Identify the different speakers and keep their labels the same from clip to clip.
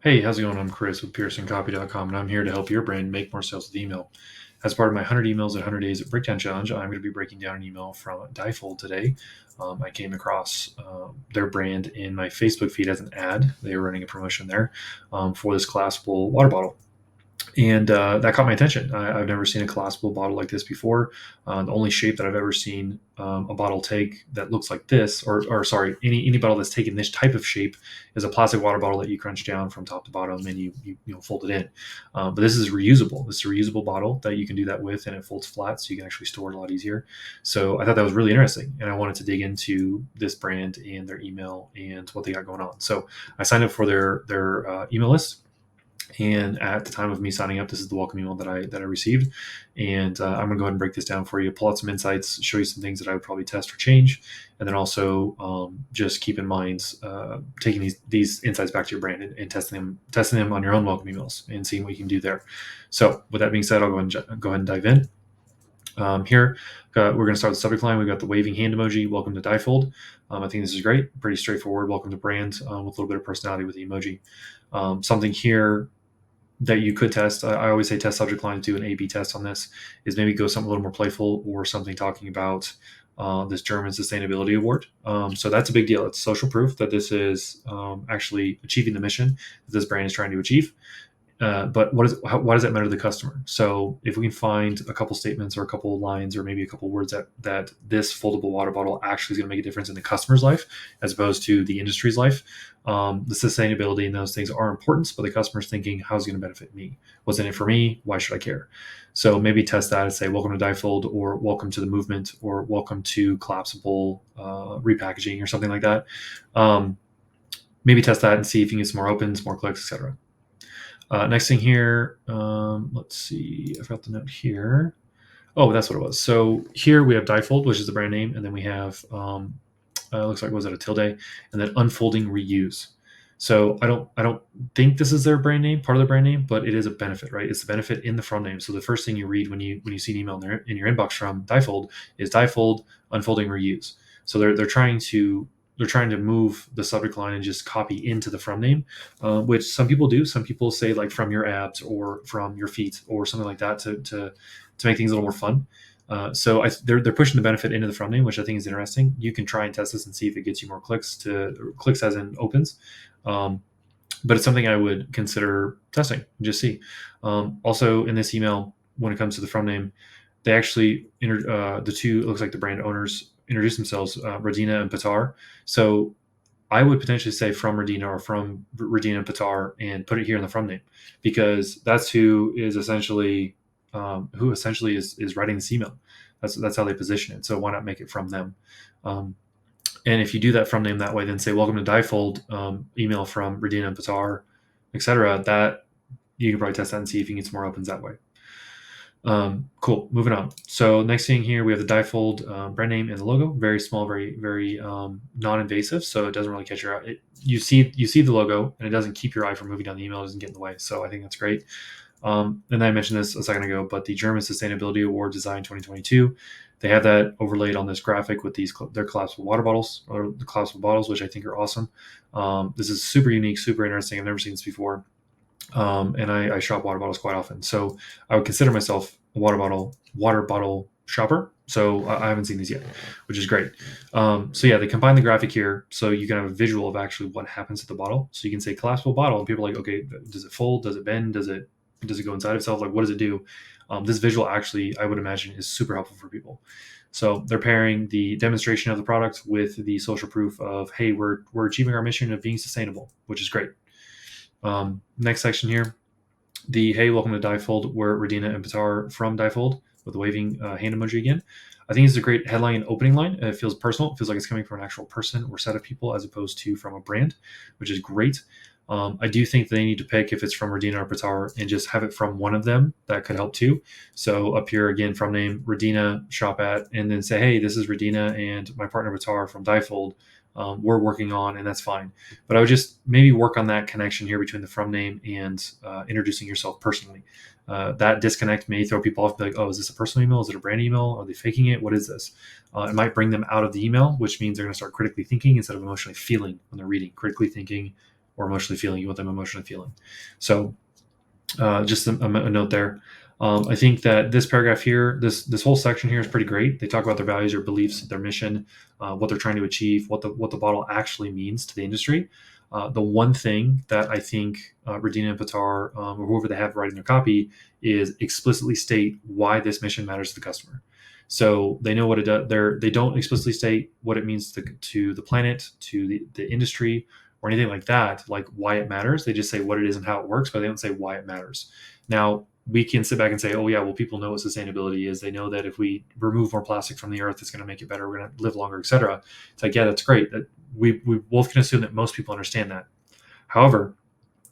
Speaker 1: Hey, how's it going? I'm Chris with PearsonCopy.com, and I'm here to help your brand make more sales with email. As part of my 100 emails in 100 days at Breakdown Challenge, I'm going to be breaking down an email from DiFOLD today. I came across their brand in my Facebook feed as an ad. They were running a promotion there for this collapsible water bottle. And that caught my attention. I've never seen a collapsible bottle like this before. The only shape that I've ever seen a bottle take that looks like this, or sorry, any bottle that's taken this type of shape is a plastic water bottle that you crunch down from top to bottom and you fold it in. But this is reusable. This is a reusable bottle that you can do that with, and it folds flat, so you can actually store it a lot easier. So I thought that was really interesting, and I wanted to dig into this brand and their email and what they got going on. So I signed up for their email list, and at the time of me signing up, this is the welcome email that I received. And I'm going to go ahead and break this down for you, pull out some insights, show you some things that I would probably test or change, and then also just keep in mind taking these insights back to your brand and testing them on your own welcome emails and seeing what you can do there. So with that being said, I'll go ahead and dive in. Here, we're going to start the subject line. We've got the waving hand emoji. Welcome to DiFOLD. I think this is great. Pretty straightforward. Welcome to brand with a little bit of personality with the emoji. Something here that you could test. I always say test subject lines, do an A/B test on this. Is maybe go something a little more playful or something talking about this German sustainability award. So that's a big deal. It's social proof that this is actually achieving the mission that this brand is trying to achieve. But why does that matter to the customer? So if we can find a couple statements or a couple of lines or maybe a couple of words that this foldable water bottle actually is going to make a difference in the customer's life as opposed to the industry's life, the sustainability and those things are important, but the customer's thinking, how's it going to benefit me? What's in it for me? Why should I care? So maybe test that and say, welcome to DiFOLD, or welcome to the movement, or welcome to collapsible repackaging, or something like that. Maybe test that and see if you can get some more opens, more clicks, etc. Next thing here, let's see, I forgot the note here. Oh, that's what it was. So here we have DiFOLD, which is the brand name, and then we have, looks like, was it a tilde, and then unfolding reuse. So I don't think this is their brand name, part of their brand name, but it is a benefit, right? It's the benefit in the from name. So the first thing you read when you see an email in your inbox from DiFOLD is DiFOLD unfolding reuse. So they're trying to move the subject line and just copy into the from name, which some people do. Some people say like from your abs or from your feet or something like that to make things a little more fun. They're pushing the benefit into the from name, which I think is interesting. You can try and test this and see if it gets you more clicks as in opens. But it's something I would consider testing and just see. Also in this email, when it comes to the from name, they actually the two, it looks like the brand owners introduce themselves, Radina and Patar. So I would potentially say from Radina or from Radina and Patar and put it here in the from name, because that's who essentially is writing this email. That's how they position it. So why not make it from them? And if you do that from name that way, then say welcome to DiFOLD, email from Radina and Patar, etc. That you can probably test that and see if you can get some more opens that way. Cool. Moving on. So next thing here, we have the DiFOLD brand name and the logo. Very small, very non-invasive, so it doesn't really catch your eye. You see the logo, and it doesn't keep your eye from moving down the email. It doesn't get in the way. So I think that's great. And I mentioned this a second ago, but the German Sustainability Award Design 2022, they have that overlaid on this graphic with their collapsible water bottles, or the collapsible bottles, which I think are awesome. This is super unique, super interesting. I've never seen this before. And I shop water bottles quite often, so I would consider myself a water bottle shopper. So I haven't seen these yet, which is great. So yeah, they combine the graphic here, so you can have a visual of actually what happens to the bottle. So you can say collapsible bottle, and people are like, okay, does it fold? Does it bend? Does it go inside itself? Like, what does it do? This visual actually, I would imagine, is super helpful for people. So they're pairing the demonstration of the product with the social proof of, hey, we're achieving our mission of being sustainable, which is great. Next section here, the hey, welcome to DiFOLD, where Radina and Patar from DiFOLD with the waving hand emoji again. I think it's a great headline and opening line. It feels personal. It feels like it's coming from an actual person or set of people as opposed to from a brand, which is great. I do think they need to pick if it's from Radina or Patar and just have it from one of them. That could help too. So up here again, from name Radina, shop at, and then say, hey, this is Radina and my partner Patar from DiFOLD. We're working on, and that's fine. But I would just maybe work on that connection here between the from name and introducing yourself personally. That disconnect may throw people off, be like, oh, is this a personal email? Is it a brand email? Are they faking it? What is this? It might bring them out of the email, which means they're going to start critically thinking instead of emotionally feeling when they're reading. Critically thinking, or emotionally feeling. You want them emotionally feeling. So just a note there. I think that this paragraph here, this whole section here is pretty great. They talk about their values, their beliefs, their mission, what they're trying to achieve, what the bottle actually means to the industry. The one thing that I think Radina and Patar, or whoever they have writing their copy, is explicitly state why this mission matters to the customer. So they know what it does. They don't explicitly state what it means to the planet, to the industry, or anything like that, like why it matters. They just say what it is and how it works, but they don't say why it matters. Now, we can sit back and say, oh, yeah, well, people know what sustainability is. They know that if we remove more plastic from the earth, it's going to make it better. We're going to live longer, et cetera. It's like, yeah, that's great. We both can assume that most people understand that. However,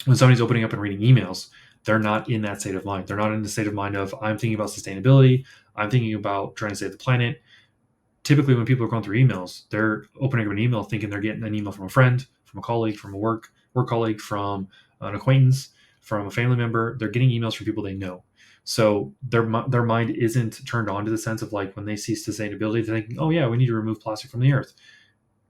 Speaker 1: when somebody's opening up and reading emails, they're not in that state of mind. They're not in the state of mind of, I'm thinking about sustainability. I'm thinking about trying to save the planet. Typically, when people are going through emails, they're opening up an email thinking they're getting an email from a friend, from a colleague, from a work colleague, from an acquaintance, from a family member. They're getting emails from people they know. So their mind isn't turned on to the sense of like when they see sustainability, they're thinking, oh yeah, we need to remove plastic from the earth.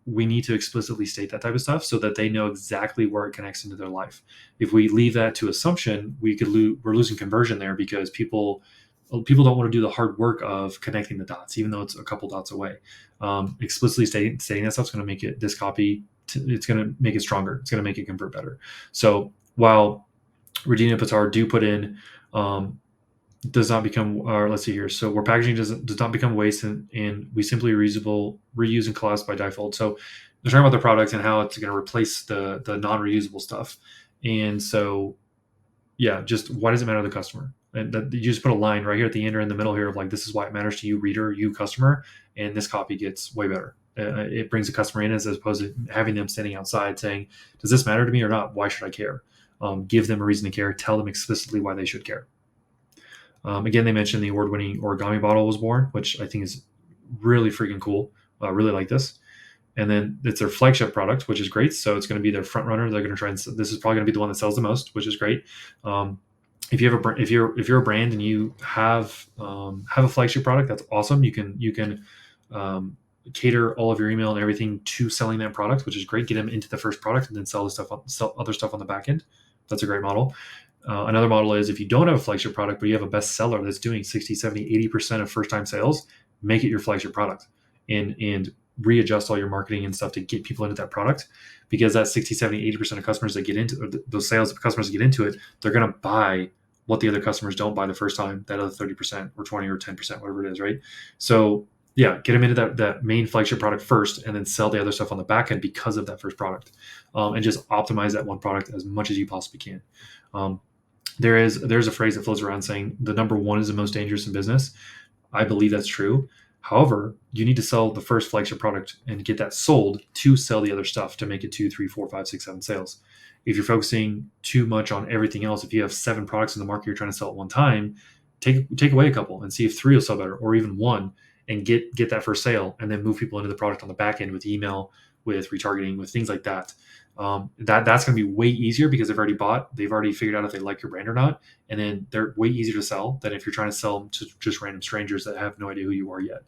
Speaker 1: We need to explicitly state that type of stuff so that they know exactly where it connects into their life. If we leave that to assumption, we're losing conversion there because people don't want to do the hard work of connecting the dots, even though it's a couple dots away. Explicitly stating that stuff is going to make it this copy. It's going to make it stronger. It's going to make it convert better. So while Regina and Patar do put in does not become, or let's see here. So where packaging does not become waste, and we simply reuse and collapse by default. So they're talking about the product and how it's going to replace the non-reusable stuff. And so, yeah, just why does it matter to the customer? And that you just put a line right here at the end or in the middle here of like, this is why it matters to you, reader, you customer, and this copy gets way better. It brings the customer in as opposed to having them standing outside saying, does this matter to me or not? Why should I care? Give them a reason to care. Tell them explicitly why they should care. Again, they mentioned the award-winning origami bottle was born, which I think is really freaking cool. I really like this. And then it's their flagship product, which is great. So it's going to be their front runner. They're going to try and this is probably going to be the one that sells the most, which is great. If you have if you're a brand and you have a flagship product, that's awesome. You can cater all of your email and everything to selling that product, which is great. Get them into the first product and then sell other stuff on the back end. That's a great model. Another model is if you don't have a flagship product, but you have a bestseller that's doing 60, 70, 80% of first-time sales, make it your flagship product and readjust all your marketing and stuff to get people into that product, because that 60, 70, 80% of customers that get into, or those sales of customers that get into it, they're going to buy what the other customers don't buy the first time, that other 30% or 20 or 10%, whatever it is, right? So yeah, get them into that main flagship product first and then sell the other stuff on the back end because of that first product, and just optimize that one product as much as you possibly can. There's a phrase that floats around saying the number one is the most dangerous in business. I believe that's true. However, you need to sell the first flagship product and get that sold to sell the other stuff to make it 2, 3, 4, 5, 6, 7 sales. If you're focusing too much on everything else, if you have 7 products in the market you're trying to sell at one time, take away a couple and see if 3 will sell better, or even 1, and get that first sale, and then move people into the product on the back end with email, with retargeting, with things like that. That's going to be way easier because they've already bought. They've already figured out if they like your brand or not, and then they're way easier to sell than if you're trying to sell them to just random strangers that have no idea who you are yet.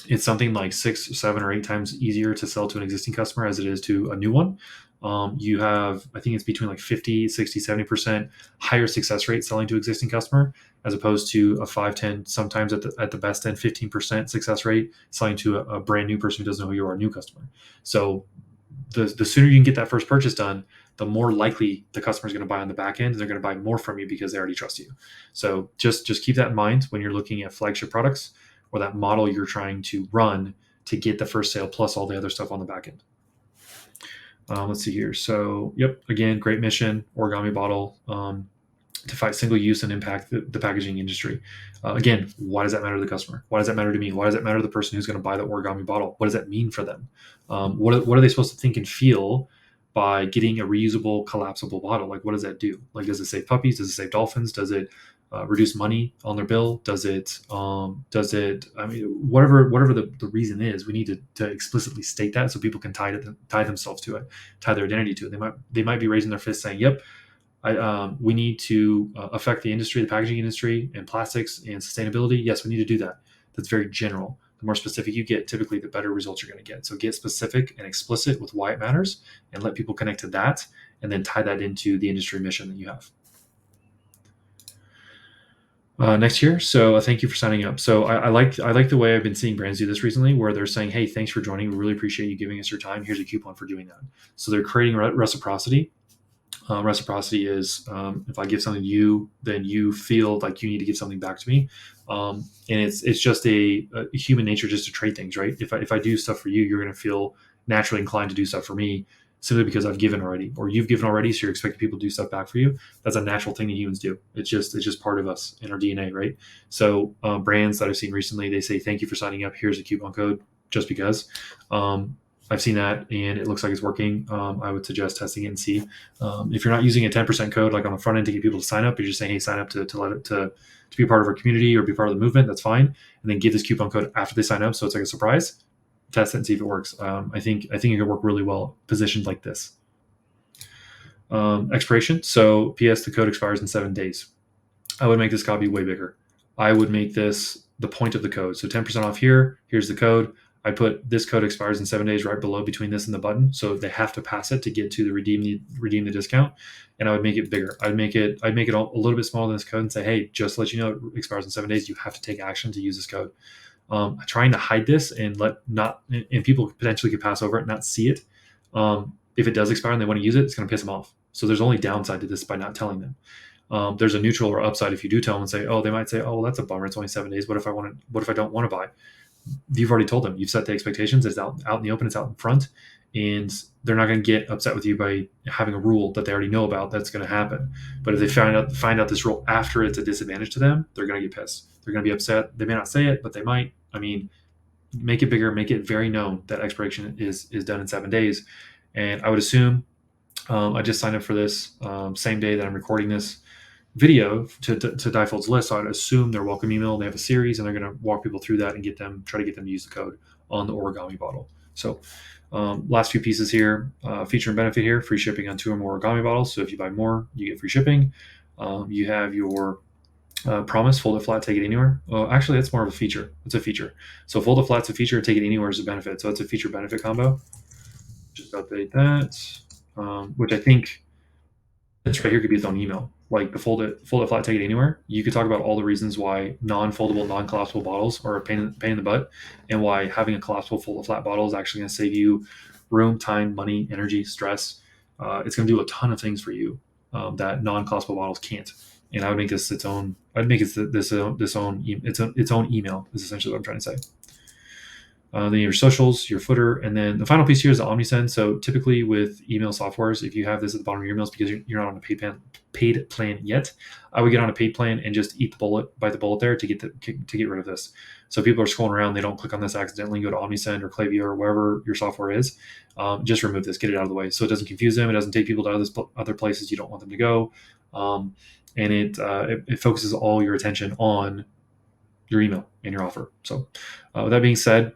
Speaker 1: It's something like 6, 7, or 8 times easier to sell to an existing customer as it is to a new one. You have, I think it's between like 50, 60, 70% higher success rate selling to existing customer, as opposed to a 5, 10, sometimes at the best end, 15% success rate selling to a brand new person who doesn't know who you are, a new customer. So the sooner you can get that first purchase done, the more likely the customer is going to buy on the back end, and they're going to buy more from you because they already trust you. So just keep that in mind when you're looking at flagship products or that model you're trying to run to get the first sale plus all the other stuff on the back end. Let's see here. So, yep, again, great mission, origami bottle, to fight single use and impact the packaging industry. Again, why does that matter to the customer? Why does that matter to me? Why does that matter to the person who's going to buy the origami bottle? What does that mean for them? What are they supposed to think and feel by getting a reusable, collapsible bottle? Like, what does that do? Like, does it save puppies? Does it save dolphins? Does it reduce money on their bill? Does it, I mean, whatever the reason is, we need to explicitly state that so people can tie themselves to it, tie their identity to it. They might be raising their fist saying, yep, we need to affect the industry, the packaging industry, and plastics and sustainability. Yes, we need to do that. That's very general. The more specific you get, typically the better results you're going to get. So get specific and explicit with why it matters and let people connect to that, and then tie that into the industry mission that you have. Next year. So thank you for signing up. So I like the way I've been seeing brands do this recently, where they're saying, "Hey, thanks for joining. We really appreciate you giving us your time. Here's a coupon for doing that." So they're creating reciprocity. Reciprocity is, if I give something to you, then you feel like you need to give something back to me. And it's just a human nature just to trade things, right? If I do stuff for you, you're going to feel naturally inclined to do stuff for me simply because I've given already, or you've given already, so you're expecting people to do stuff back for you. That's a natural thing that humans do. It's just part of us in our DNA, right? So brands that I've seen recently, they say, "Thank you for signing up. Here's a coupon code," just because. I've seen that and it looks like it's working. I would suggest testing it and see. If you're not using a 10% code like on the front end to get people to sign up, you're just saying, "Hey, sign up to be a part of our community or be part of the movement." That's fine. And then give this coupon code after they sign up, so it's like a surprise. Test it and see if it works. I think it could work really well positioned like this. Expiration. So PS, the code expires in 7 days. I would make this copy way bigger. I would make this the point of the code. So 10% off here. Here's the code. I put this code expires in 7 days right below between this and the button. So they have to pass it to get to the redeem the discount. And I would make it bigger. I'd make it a little bit smaller than this code and say, "Hey, just to let you know, it expires in 7 days. You have to take action to use this code." Trying to hide this and and people potentially could pass over it and not see it. If it does expire and they want to use it, it's going to piss them off. So there's only downside to this by not telling them. There's a neutral or upside if you do tell them and say, "Oh," they might say, "Oh, well, that's a bummer. It's only 7 days. What if I don't want to buy?" You've already told them. You've set the expectations. It's out in the open. It's out in front, and they're not going to get upset with you by having a rule that they already know about that's going to happen. But if they find out this rule after it's a disadvantage to them, they're going to get pissed. They're going to be upset. They may not say it, but they might. I mean, make it bigger. Make it very known that expiration is done in 7 days. And I would assume I just signed up for this same day that I'm recording this video to DiFOLD's list. So I'd assume their welcome email, they have a series and they're going to walk people through that and try to get them to use the code on the origami bottle. So last few pieces here, feature and benefit here, free shipping on 2 or more origami bottles. So if you buy more, you get free shipping. You have your promise, fold it flat, take it anywhere. Well, actually, that's more of a feature. It's a feature. So fold it flat's a feature, take it anywhere is a benefit. So it's a feature benefit combo. Just update that, which I think this right here could be its own email. Like the fold it flat, take it anywhere. You could talk about all the reasons why non-foldable, non-collapsible bottles are a pain in the butt, and why having a collapsible fold it flat bottle is actually going to save you room, time, money, energy, stress. It's going to do a ton of things for you that non-collapsible bottles can't. And I would make this its own. I'd make it its own email. Is essentially what I'm trying to say. Then your socials, your footer, and then the final piece here is the OmniSend. So typically with email softwares, if you have this at the bottom of your emails because you're not on a paid plan yet, I would get on a paid plan and just bite the bullet there to get rid of this. So people are scrolling around, they don't click on this accidentally, go to OmniSend or Klaviyo or wherever your software is. Just remove this, get it out of the way, so it doesn't confuse them. It doesn't take people to other places you don't want them to go, and it focuses all your attention on your email and your offer. So with that being said,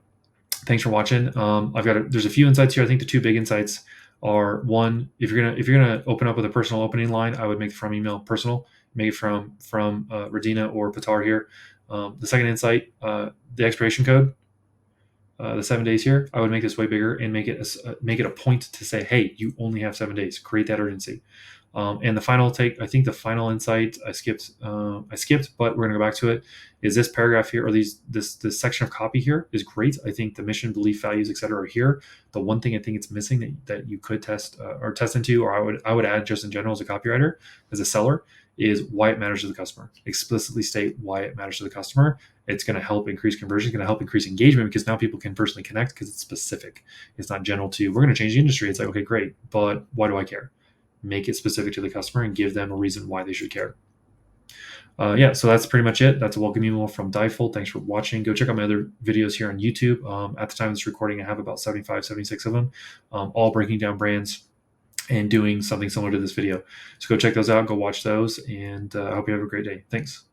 Speaker 1: thanks for watching. There's a few insights here. I think the 2 big insights are, one, if you're gonna open up with a personal opening line, I would make the from email personal. Make it from Radina or Patar here. The second insight, the expiration code, the 7 days here, I would make this way bigger and make it a point to say, "Hey, you only have 7 days." Create that urgency. And the final the final insight I skipped, but we're going to go back to it, is this paragraph here, or this section of copy here is great. I think the mission, belief, values, etc. are here. The one thing I think it's missing that you could test into, or I would add just in general as a copywriter, as a seller, is why it matters to the customer. Explicitly state why it matters to the customer. It's going to help increase conversion. It's going to help increase engagement because now people can personally connect because it's specific. It's not general to, we're going to change the industry. It's like, okay, great, but why do I care? Make it specific to the customer and give them a reason why they should care. So that's pretty much it. That's a welcome email from DiFOLD. Thanks for watching. Go check out my other videos here on YouTube. At the time of this recording, I have about 75, 76 of them, all breaking down brands and doing something similar to this video. So go check those out, go watch those, and I hope you have a great day. Thanks.